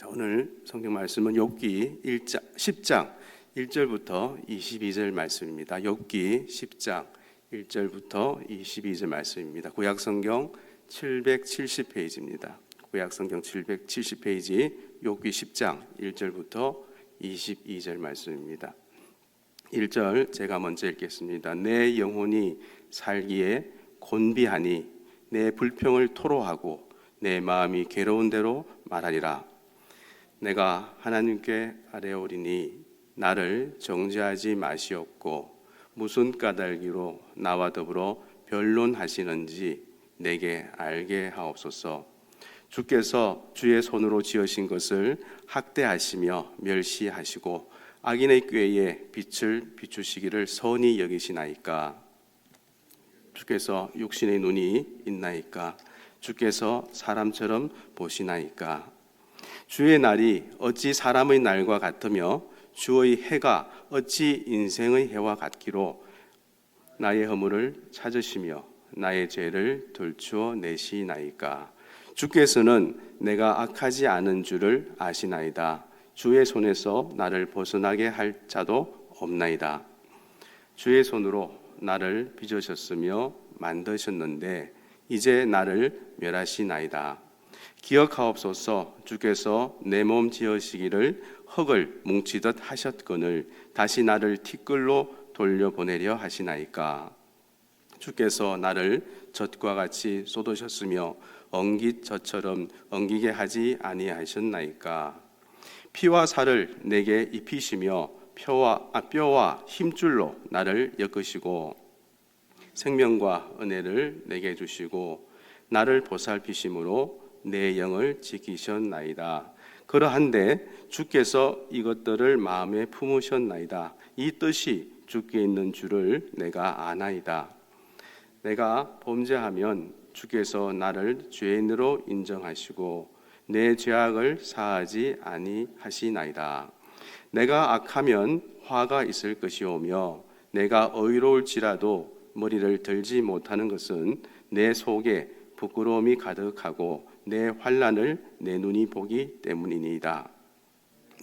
자, 오늘 성경 말씀은 욥기 10장 1절부터 22절 말씀입니다. 욥기 10장 1절부터 22절 말씀입니다. 구약 성경 770페이지입니다. 구약 성경 770페이지 욥기 10장 1절부터 22절 말씀입니다. 1절 제가 먼저 읽겠습니다. 내 영혼이 살기에 곤비하니 내 불평을 토로하고 내 마음이 괴로운 대로 말하리라. 내가 하나님께 아뢰오리니 나를 정죄하지 마시옵고 무슨 까닭으로 나와 더불어 변론하시는지 내게 알게 하옵소서. 주께서 주의 손으로 지으신 것을 학대하시며 멸시하시고 악인의 꾀에 빛을 비추시기를 선히 여기시나이까. 주께서 육신의 눈이 있나이까. 주께서 사람처럼 보시나이까. 주의 날이 어찌 사람의 날과 같으며 주의 해가 어찌 인생의 해와 같기로. 나의 허물을 찾으시며 나의 죄를 들추어 내시나이까. 주께서는 내가 악하지 않은 줄을 아시나이다. 주의 손에서 나를 벗어나게 할 자도 없나이다. 주의 손으로 나를 빚으셨으며 만드셨는데 이제 나를 멸하시나이다. 기억하옵소서. 주께서 내 몸 지으시기를 흙을 뭉치듯 하셨거늘 다시 나를 티끌로 돌려보내려 하시나이까. 주께서 나를 젖과 같이 쏟으셨으며 엉깃젖처럼 엉기게 하지 아니하셨나이까. 피와 살을 내게 입히시며 뼈와 힘줄로 나를 엮으시고 생명과 은혜를 내게 주시고 나를 보살피심으로 내 영을 지키셨나이다. 그러한데 주께서 이것들을 마음에 품으셨나이다. 이 뜻이 주께 있는 줄을 내가 아나이다. 내가 범죄하면 주께서 나를 죄인으로 인정하시고 내 죄악을 사하지 아니하시나이다. 내가 악하면 화가 있을 것이오며 내가 의로울지라도 머리를 들지 못하는 것은 내 속에 부끄러움이 가득하고 내 환난을 내 눈이 보기 때문이니이다.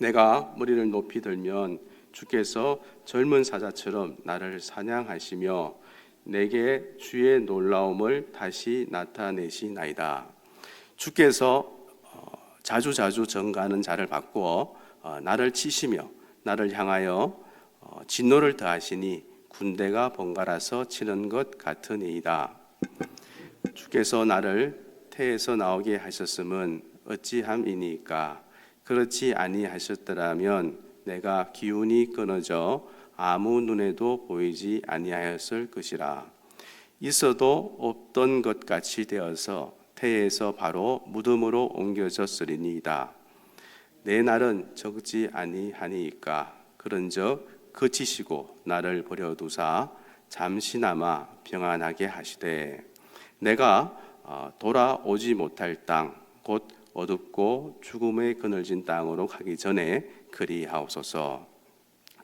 내가 머리를 높이 들면 주께서 젊은 사자처럼 나를 사냥하시며 내게 주의 놀라움을 다시 나타내시나이다. 주께서 자주 정가하는 자를 받고 나를 치시며 나를 향하여 진노를 더하시니 군대가 번갈아서 치는 것 같으니이다. 주께서 나를 태에서 나오게 하셨음은 어찌함이니까. 그렇지 아니하셨더라면 내가 기운이 끊어져 아무 눈에도 보이지 아니하였을 것이라. 있어도 없던 것 같이 되어서 태에서 바로 무덤으로 옮겨졌으리니이다. 내 날은 적지 아니하니까. 그런즉 그치시고 나를 버려두사 잠시나마 평안하게 하시되 내가 돌아오지 못할 땅 곧 어둡고 죽음에 그늘진 땅으로 가기 전에 그리하옵소서.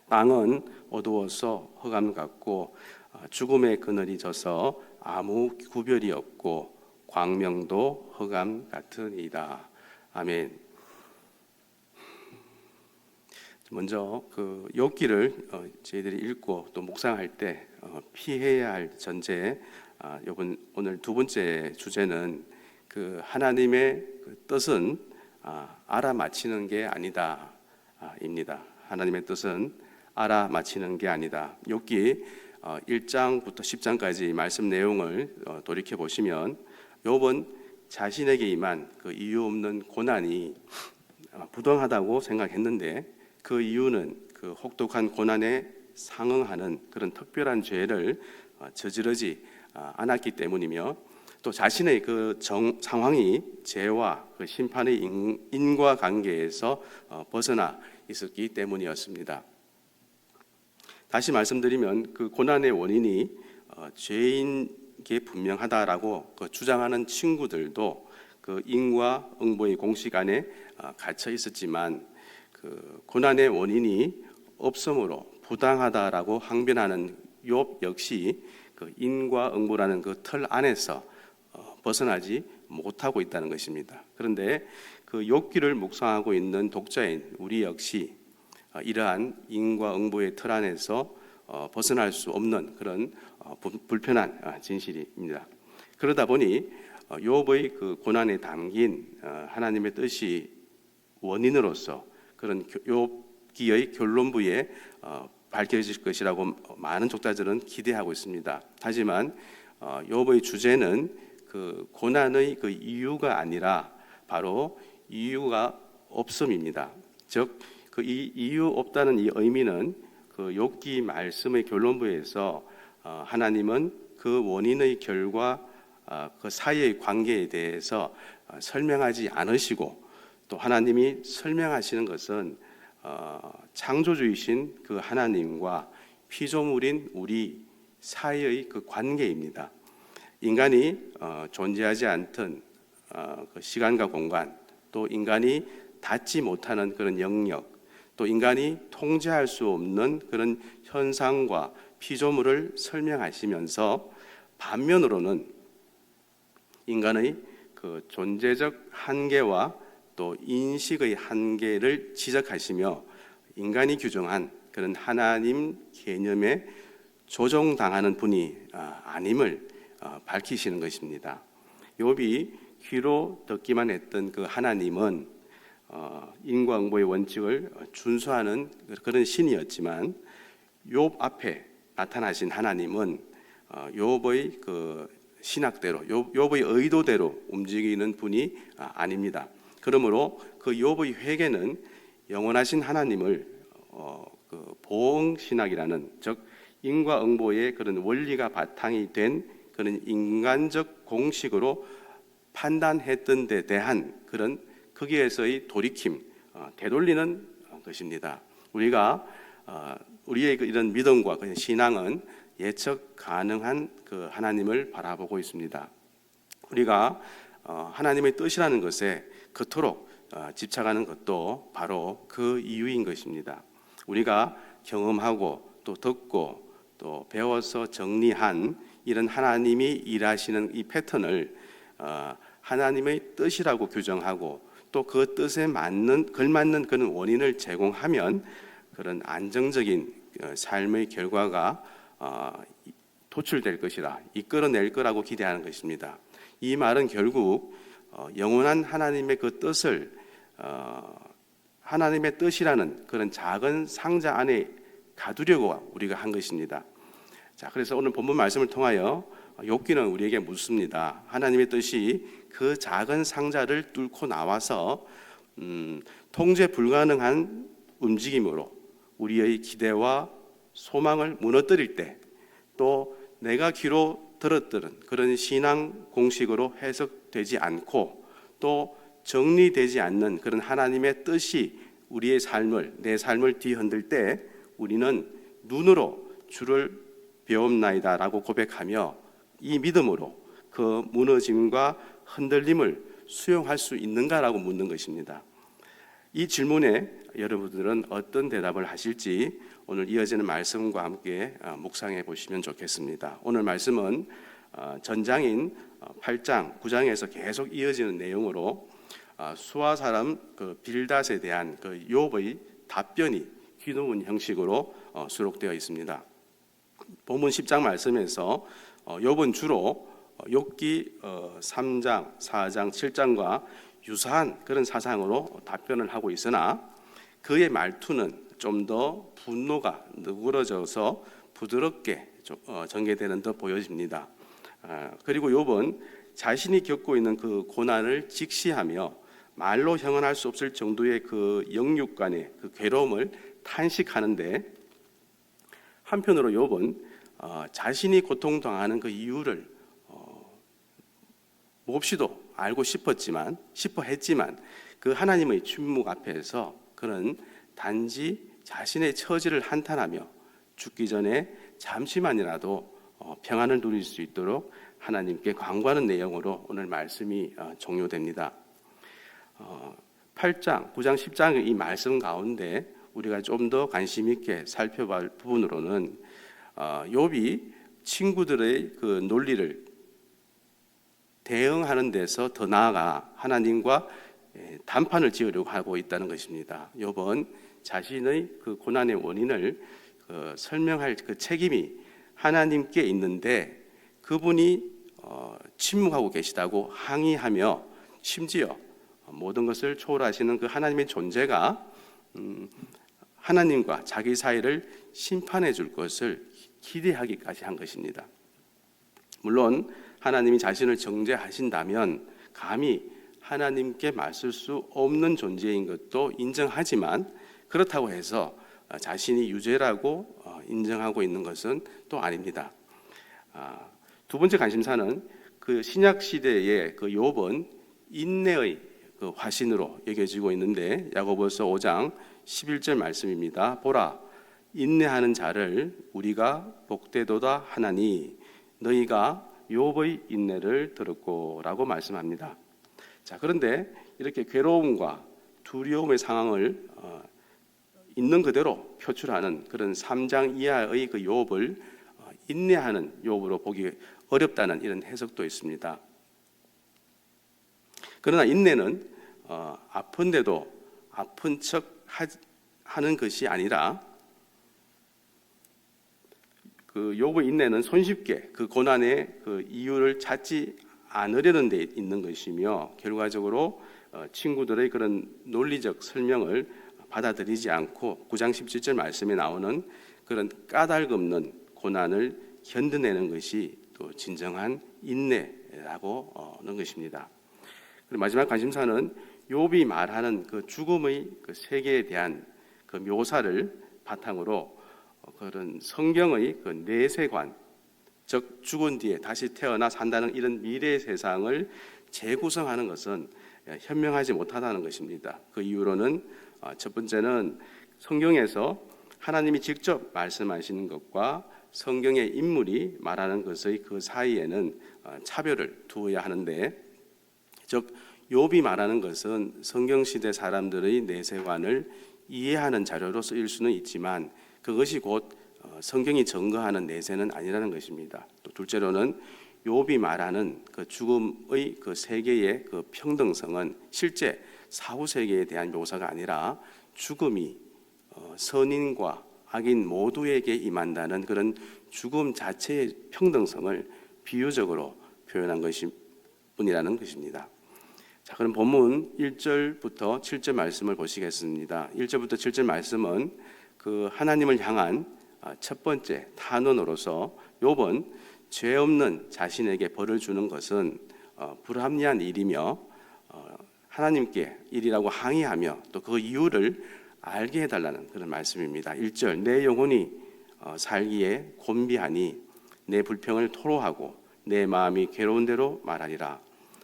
땅은 어두워서 흑암 같고 죽음의 그늘이 져서 아무 구별이 없고 광명도 흑암 같으니이다. 아멘. 먼저 그 욥기를 저희들이 읽고 또 묵상할 때 피해야 할 전제, 오늘 두 번째 주제는 그 하나님의 그 뜻은 알아맞히는 게 아니다 입니다. 하나님의 뜻은 알아맞히는 게 아니다. 욥기 1장부터 10장까지 말씀 내용을 돌이켜 보시면 욥은 자신에게 임한 그 이유 없는 고난이 부당하다고 생각했는데 그 이유는 그 혹독한 고난에 상응하는 그런 특별한 죄를 저지르지 않았기 때문이며 또 자신의 그 상황이 죄와 그 심판의 인과관계에서 벗어나 있었기 때문이었습니다. 다시 말씀드리면 그 고난의 원인이 죄인 게 분명하다라고 그 주장하는 친구들도 그 인과응보의 공식 안에 갇혀 있었지만 그 고난의 원인이 없으므로 부당하다라고 항변하는 욥 역시 그 인과응보라는 그 틀 안에서 벗어나지 못하고 있다는 것입니다. 그런데 그 그 욥기를 묵상하고 있는 독자인 우리 역시 이러한 인과응보의 틀 안에서 벗어날 수 없는 그런 불편한 진실입니다. 그러다 보니 욥의 그 고난에 담긴 하나님의 뜻이 원인으로서 그런 욥기의 결론부에 밝혀질 것이라고 많은 독자들은 기대하고 있습니다. 하지만 욥의 주제는 그 고난의 그 이유가 아니라 바로 이유가 없음입니다. 즉 그 이유 없다는 이 의미는 그 욥기 말씀의 결론부에서 하나님은 그 원인의 결과 그 사이의 관계에 대해서 설명하지 않으시고 또 하나님이 설명하시는 것은 창조주이신 그 하나님과 피조물인 우리 사이의 그 관계입니다. 인간이 존재하지 않던 그 시간과 공간, 또 인간이 닿지 못하는 그런 영역, 또 인간이 통제할 수 없는 그런 현상과 피조물을 설명하시면서 반면으로는 인간의 그 존재적 한계와 또 인식의 한계를 지적하시며 인간이 규정한 그런 하나님 개념에 조종당하는 분이 아님을 밝히시는 것입니다. 욥이 귀로 듣기만 했던 그 하나님은 인과응보의 원칙을 준수하는 그런 신이었지만 욥 앞에 나타나신 하나님은 욥의 그 신학대로 욥의 의도대로 움직이는 분이 아닙니다. 그러므로 그 욥의 회개는 영원하신 하나님을 그 보응 신학이라는 즉 인과응보의 그런 원리가 바탕이 된 그런 인간적 공식으로 판단했던 데 대한 그런 거기에서의 돌이킴, 되돌리는 것입니다. 우리가 우리의 이런 믿음과 신앙은 예측 가능한 그 하나님을 바라보고 있습니다. 우리가 하나님의 뜻이라는 것에 그토록 집착하는 것도 바로 그 이유인 것입니다. 우리가 경험하고 또 듣고 또 배워서 정리한 이런 하나님이 일하시는 이 패턴을 하나님의 뜻이라고 규정하고 또 그 뜻에 걸맞는 그런 원인을 제공하면 그런 안정적인 삶의 결과가 도출될 것이라 이끌어낼 거라고 기대하는 것입니다. 이 말은 결국 영원한 하나님의 그 뜻을 하나님의 뜻이라는 그런 작은 상자 안에 가두려고 우리가 한 것입니다. 자, 그래서 오늘 본문 말씀을 통하여 욥기는 우리에게 묻습니다. 하나님의 뜻이 그 작은 상자를 뚫고 나와서 통제 불가능한 움직임으로 우리의 기대와 소망을 무너뜨릴 때 또 내가 귀로 들었던 그런 신앙 공식으로 해석되지 않고 또 정리되지 않는 그런 하나님의 뜻이 우리의 삶을 내 삶을 뒤흔들 때 우리는 눈으로 주를 배움나이다라고 고백하며 이 믿음으로 그 무너짐과 흔들림을 수용할 수 있는가라고 묻는 것입니다. 이 질문에 여러분들은 어떤 대답을 하실지 오늘 이어지는 말씀과 함께 묵상해 보시면 좋겠습니다. 오늘 말씀은 전장인 8장, 9장에서 계속 이어지는 내용으로 수아 사람 그 빌닷에 대한 그 욥의 답변이 귀놓은 형식으로 수록되어 있습니다. 본문 10장 말씀에서 욥은 주로 욥기 3장, 4장, 7장과 유사한 그런 사상으로 답변을 하고 있으나 그의 말투는 좀 더 분노가 누그러져서 부드럽게 전개되는 듯 보여집니다. 그리고 욥은 자신이 겪고 있는 그 고난을 직시하며 말로 형언할 수 없을 정도의 그 영육간의 그 괴로움을 탄식하는데 한편으로 욥은 자신이 고통당하는 그 이유를 몹시도 알고 싶어 했지만 그 하나님의 침묵 앞에서 그는 단지 자신의 처지를 한탄하며 죽기 전에 잠시만이라도 평안을 누릴 수 있도록 하나님께 간구하는 내용으로 오늘 말씀이 종료됩니다. 8장, 9장, 10장의 이 말씀 가운데 우리가 좀 더 관심 있게 살펴볼 부분으로는 욥이 친구들의 그 논리를 대응하는 데서 더 나아가 하나님과 단판을 지으려고 하고 있다는 것입니다. 욥은 자신의 그 고난의 원인을 설명할 그 책임이 하나님께 있는데 그분이 침묵하고 계시다고 항의하며 심지어 모든 것을 초월하시는 그 하나님의 존재가 하나님과 자기 사이를 심판해 줄 것을 기대하기까지 한 것입니다. 물론 하나님이 자신을 정죄하신다면 감히 하나님께 맞설 수 없는 존재인 것도 인정하지만 그렇다고 해서 자신이 유죄라고 인정하고 있는 것은 또 아닙니다. 두 번째 관심사는 그 신약 시대의 그 욥은 인내의 그 화신으로 여겨지고 있는데 야고보서 5장 11절 말씀입니다. 보라, 인내하는 자를 우리가 복되도다 하나니 너희가 욥의 인내를 들었고라고 말씀합니다. 자, 그런데 이렇게 괴로움과 두려움의 상황을 있는 그대로 표출하는 그런 3장 이하의 그 욥을 인내하는 욥으로 보기 어렵다는 이런 해석도 있습니다. 그러나 인내는 아픈데도 아픈 척 하는 것이 아니라 그 욥의 인내는 손쉽게 그 고난의 그 이유를 찾지 않으려는 데 있는 것이며 결과적으로 친구들의 그런 논리적 설명을 받아들이지 않고 9장 17절 말씀에 나오는 그런 까닭없는 고난을 견뎌내는 것이 또 진정한 인내라고 하는 것입니다. 그리고 마지막 관심사는 욥이 말하는 그 죽음의 그 세계에 대한 그 묘사를 바탕으로 그런 성경의 그 내세관, 즉 죽은 뒤에 다시 태어나 산다는 이런 미래 세상을 재구성하는 것은 현명하지 못하다는 것입니다. 그 이유로는 첫 번째는 성경에서 하나님이 직접 말씀하시는 것과 성경의 인물이 말하는 것의 그 사이에는 차별을 두어야 하는데, 즉 욥이 말하는 것은 성경시대 사람들의 내세관을 이해하는 자료로 쓰일 수는 있지만 그것이 곧 성경이 증거하는 내세는 아니라는 것입니다. 또 둘째로는 욥이 말하는 그 죽음의 그 세계의 그 평등성은 실제 사후 세계에 대한 묘사가 아니라 죽음이 선인과 악인 모두에게 임한다는 그런 죽음 자체의 평등성을 비유적으로 표현한 것이 뿐이라는 것입니다. 자, 그럼 본문 1절부터 7절 말씀을 보시겠습니다. 1절부터 7절 말씀은 그 하나님을 향한 첫 번째 탄원으로서 욥은 죄 없는 자신에게 벌을 주는 것은 불합리한 일이며 하나님께 일이라고 항의하며 또 그 이유를 알게 해달라는 그런 말씀입니다. 1절, 내 영혼이 살기에 곤비하니 내 불평을 토로하고 내 마음이 괴로운 대로 말하리라.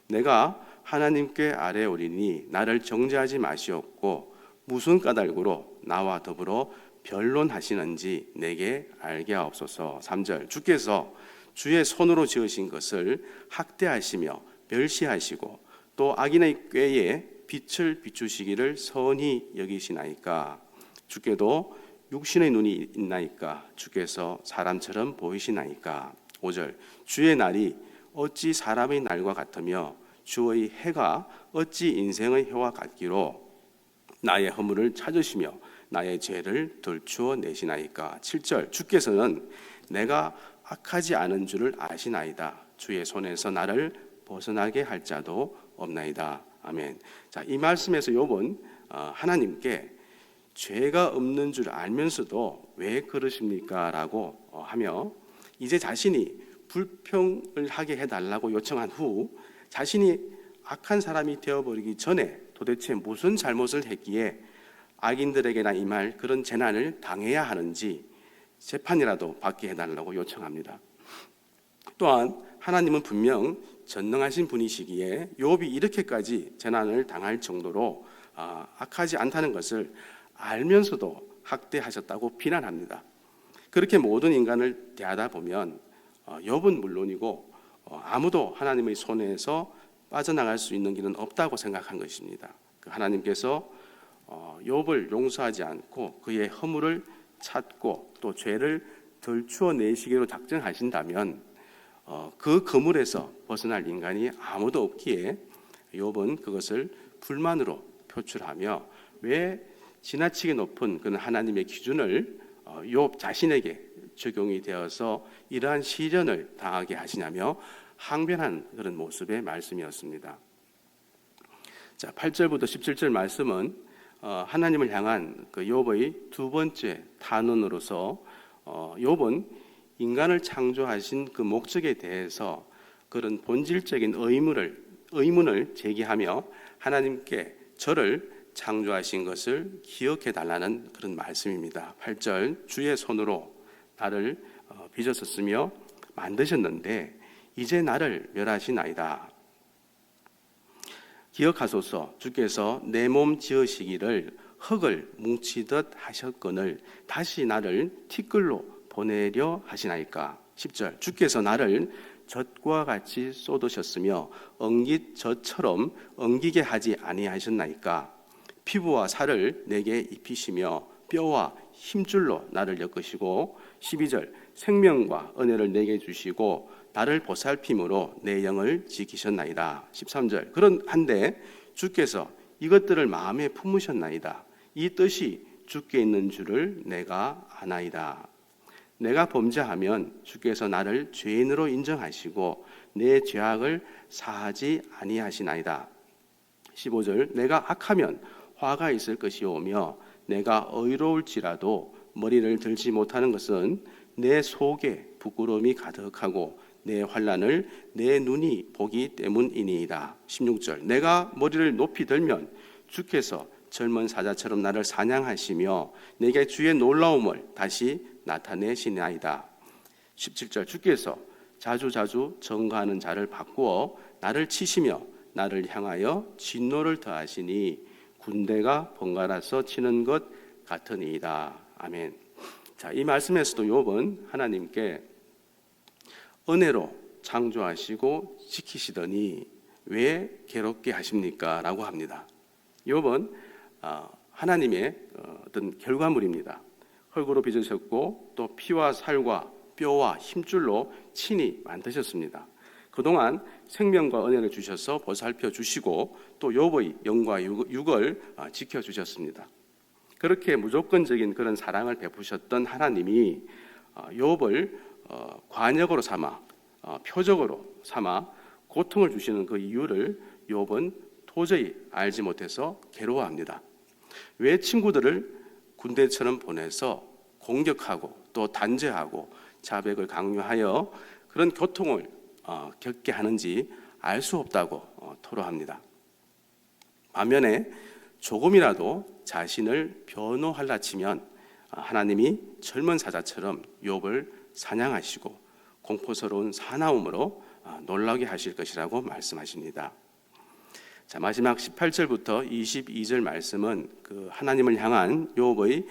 내가 하나님께 아뢰오리니 나를 정죄하지 마시옵고 무슨 까닭으로 나와 더불어 변론하시는지 내게 알게 하옵소서. 3절, 주께서 주의 손으로 지으신 것을 학대하시며 멸시하시고 또 악인의 꾀에 빛을 비추시기를 선히 여기시나이까. 주께도 육신의 눈이 있나이까. 주께서 사람처럼 보이시나이까. 5절, 주의 날이 어찌 사람의 날과 같으며 주의 해가 어찌 인생의 해와 같기로 나의 허물을 찾으시며 나의 죄를 들추어 내시나이까. 7절, 주께서는 내가 악하지 않은 줄을 아시나이다. 주의 손에서 나를 벗어나게 할 자도 없나이다. 아멘. 자, 이 말씀에서 욥은 하나님께 죄가 없는 줄 알면서도 왜 그러십니까? 라고 하며 이제 자신이 불평을 하게 해달라고 요청한 후 자신이 악한 사람이 되어버리기 전에 도대체 무슨 잘못을 했기에 악인들에게나 임할 그런 재난을 당해야 하는지 재판이라도 받게 해달라고 요청합니다. 또한 하나님은 분명 전능하신 분이시기에 욥이 이렇게까지 재난을 당할 정도로 악하지 않다는 것을 알면서도 학대하셨다고 비난합니다. 그렇게 모든 인간을 대하다 보면 욥은 물론이고 아무도 하나님의 손에서 빠져나갈 수 있는 길은 없다고 생각한 것입니다. 하나님께서 욥을 용서하지 않고 그의 허물을 찾고 또 죄를 덜추어 내시기로 작정하신다면 그 그물에서 벗어날 인간이 아무도 없기에 욥은 그것을 불만으로 표출하며 왜 지나치게 높은 그런 하나님의 기준을 욥 자신에게 적용이 되어서 이러한 시련을 당하게 하시냐며 항변한 그런 모습의 말씀이었습니다. 자, 8절부터 17절 말씀은 하나님을 향한 그 욥의 두 번째 탄원으로서 욥은 인간을 창조하신 그 목적에 대해서 그런 본질적인 의문을 제기하며 하나님께 저를 창조하신 것을 기억해 달라는 그런 말씀입니다. 8절 주의 손으로 나를 빚으셨으며 만드셨는데 이제 나를 멸하시나이다. 기억하소서. 주께서 내 몸 지으시기를 흙을 뭉치듯 하셨거늘 다시 나를 티끌로 보내려 하시나이까. 10절 주께서 나를 젖과 같이 쏟으셨으며 엉깃젖처럼 엉기게 하지 아니하셨나이까. 피부와 살을 내게 입히시며 뼈와 힘줄로 나를 엮으시고 12절 생명과 은혜를 내게 주시고 나를 보살핌으로 내 영을 지키셨나이다. 13절 그런 한데 주께서 이것들을 마음에 품으셨나이다. 이 뜻이 주께 있는 줄을 내가 아나이다. 내가 범죄하면 주께서 나를 죄인으로 인정하시고 내 죄악을 사하지 아니하시나이다. 15절 내가 악하면 화가 있을 것이오며 내가 의로울지라도 머리를 들지 못하는 것은 내 속에 부끄러움이 가득하고 내 환난을 내 눈이 보기 때문이니이다. 16절 내가 머리를 높이 들면 주께서 젊은 사자처럼 나를 사냥하시며 내게 주의 놀라움을 다시 나타내시나이다. 17절 주께서 자주자주 전가하는 자를 바꾸어 나를 치시며 나를 향하여 진노를 더하시니 군대가 번갈아서 치는 것 같으니이다. 아멘. 자, 이 말씀에서도 욥은 하나님께 은혜로 창조하시고 지키시더니 왜 괴롭게 하십니까? 라고 합니다. 욥은 하나님의 어떤 결과물입니다. 흙으로 빚으셨고 또 피와 살과 뼈와 힘줄로 친히 만드셨습니다. 그동안 생명과 은혜를 주셔서 보살펴 주시고 또 욥의 영과 육을 지켜주셨습니다. 그렇게 무조건적인 그런 사랑을 베푸셨던 하나님이 욥을 관역으로 삼아 표적으로 삼아 고통을 주시는 그 이유를 욥은 도저히 알지 못해서 괴로워합니다. 왜 친구들을 군대처럼 보내서 공격하고 또 단죄하고 자백을 강요하여 그런 고통을 겪게 하는지 알 수 없다고 토로합니다. 반면에 조금이라도 자신을 변호하려 치면 하나님이 젊은 사자처럼 욥을 사냥하시고 공포스러운 사나움으로 놀라게 하실 것이라고 말씀하십니다. 자, 마지막 18절부터 22절 말씀은 그 하나님을 향한 욥의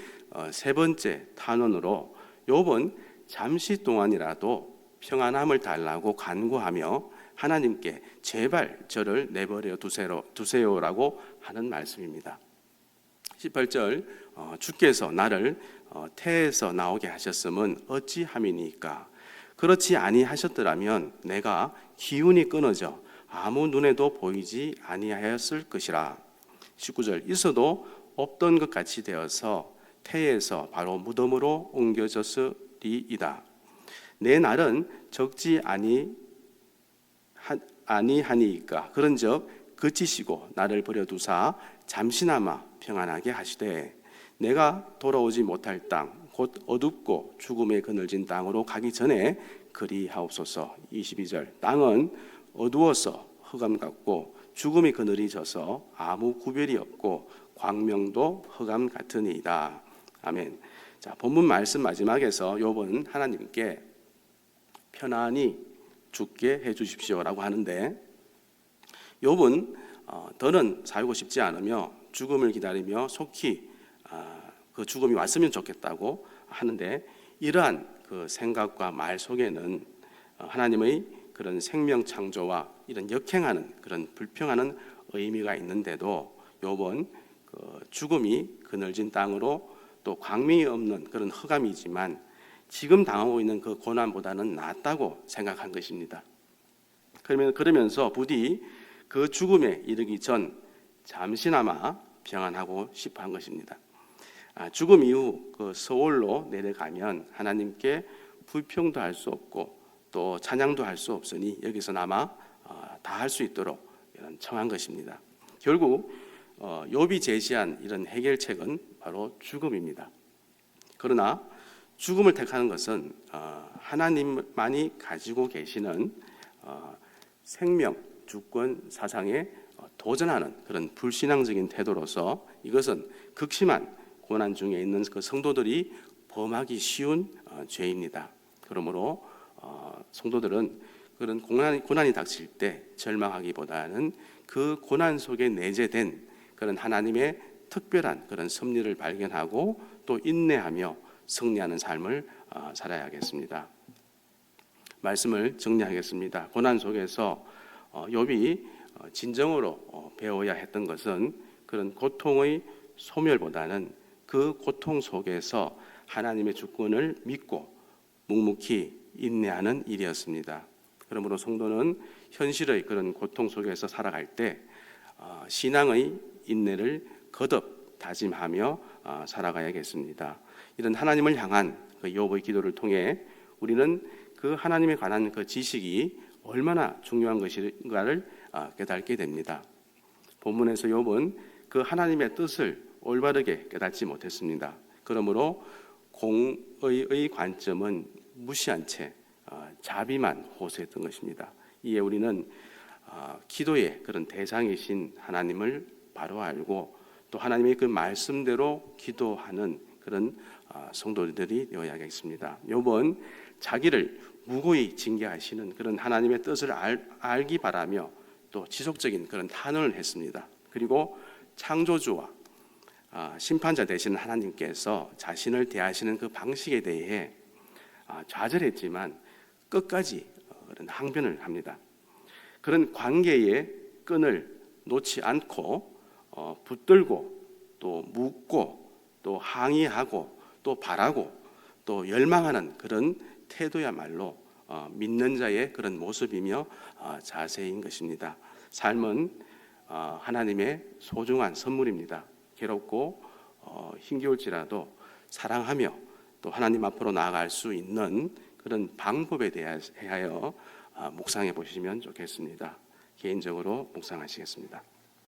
세 번째 탄원으로 욥은 잠시 동안이라도 평안함을 달라고 간구하며 하나님께 제발 저를 내버려 두세요라고 하는 말씀입니다. 18절 주께서 나를 태에서 나오게 하셨음은 어찌함이니까 그렇지 아니하셨더라면 내가 기운이 끊어져 아무 눈에도 보이지 아니하였을 것이라. 19절 있어도 없던 것 같이 되어서 태에서 바로 무덤으로 옮겨졌으리이다. 내 날은 적지 아니하니까 그런즉 그치시고 나를 버려두사 잠시나마 평안하게 하시되 내가 돌아오지 못할 땅 곧 어둡고 죽음에 그늘진 땅으로 가기 전에 그리하옵소서. 22절 땅은 어두워서 흑암 같고 죽음이 그늘이 져서 아무 구별이 없고 광명도 흑암 같으니이다. 아멘. 자, 본문 말씀 마지막에서 욥은 하나님께 편안히 죽게 해주십시오라고 하는데 욥은 더는 살고 싶지 않으며 죽음을 기다리며 속히 그 죽음이 왔으면 좋겠다고 하는데 이러한 그 생각과 말 속에는 하나님의 그런 생명 창조와 이런 역행하는 그런 불평하는 의미가 있는데도 욥은 그 죽음이 그늘진 땅으로 또 광명이 없는 그런 흑암이지만 지금 당하고 있는 그 고난보다는 낫다고 생각한 것입니다. 그러면서 부디 그 죽음에 이르기 전 잠시나마 평안하고 싶어 한 것입니다. 죽음 이후 그 서울로 내려가면 하나님께 불평도 할 수 없고 또 찬양도 할 수 없으니 여기서나마 다 할 수 있도록 이런 청한 것입니다. 결국 욥이 제시한 이런 해결책은 바로 죽음입니다. 그러나 죽음을 택하는 것은 하나님만이 가지고 계시는 생명, 주권, 사상에 도전하는 그런 불신앙적인 태도로서 이것은 극심한 고난 중에 있는 그 성도들이 범하기 쉬운 죄입니다. 그러므로 성도들은 그런 고난이 닥칠 때 절망하기보다는 그 고난 속에 내재된 그런 하나님의 특별한 그런 섭리를 발견하고 또 인내하며 승리하는 삶을 살아야겠습니다. 말씀을 정리하겠습니다. 고난 속에서 욥이 진정으로 배워야 했던 것은 그런 고통의 소멸보다는 그 고통 속에서 하나님의 주권을 믿고 묵묵히 인내하는 일이었습니다. 그러므로 성도는 현실의 그런 고통 속에서 살아갈 때 신앙의 인내를 거듭 다짐하며 살아가야겠습니다. 이런 하나님을 향한 그 욥의 기도를 통해 우리는 그 하나님에 관한 그 지식이 얼마나 중요한 것인가를 깨닫게 됩니다. 본문에서 욥은 그 하나님의 뜻을 올바르게 깨닫지 못했습니다. 그러므로 공의의 관점은 무시한 채 자비만 호소했던 것입니다. 이에 우리는 기도의 그런 대상이신 하나님을 바로 알고 또 하나님의 그 말씀대로 기도하는 그런 성도들이 되어야겠습니다. 욥은 자기를 무고히 징계하시는 그런 하나님의 뜻을 알기 바라며 또 지속적인 그런 탄원을 했습니다. 그리고 창조주와 심판자 되시는 하나님께서 자신을 대하시는 그 방식에 대해 좌절했지만 끝까지 그런 항변을 합니다. 그런 관계의 끈을 놓지 않고 붙들고 또 묻고 또 항의하고 또 바라고 또 열망하는 그런 태도야말로 믿는 자의 그런 모습이며 자세인 것입니다. 삶은 하나님의 소중한 선물입니다. 괴롭고 힘겨울지라도 사랑하며 또 하나님 앞으로 나아갈 수 있는 그런 방법에 대하여 묵상해 보시면 좋겠습니다. 개인적으로 묵상하시겠습니다.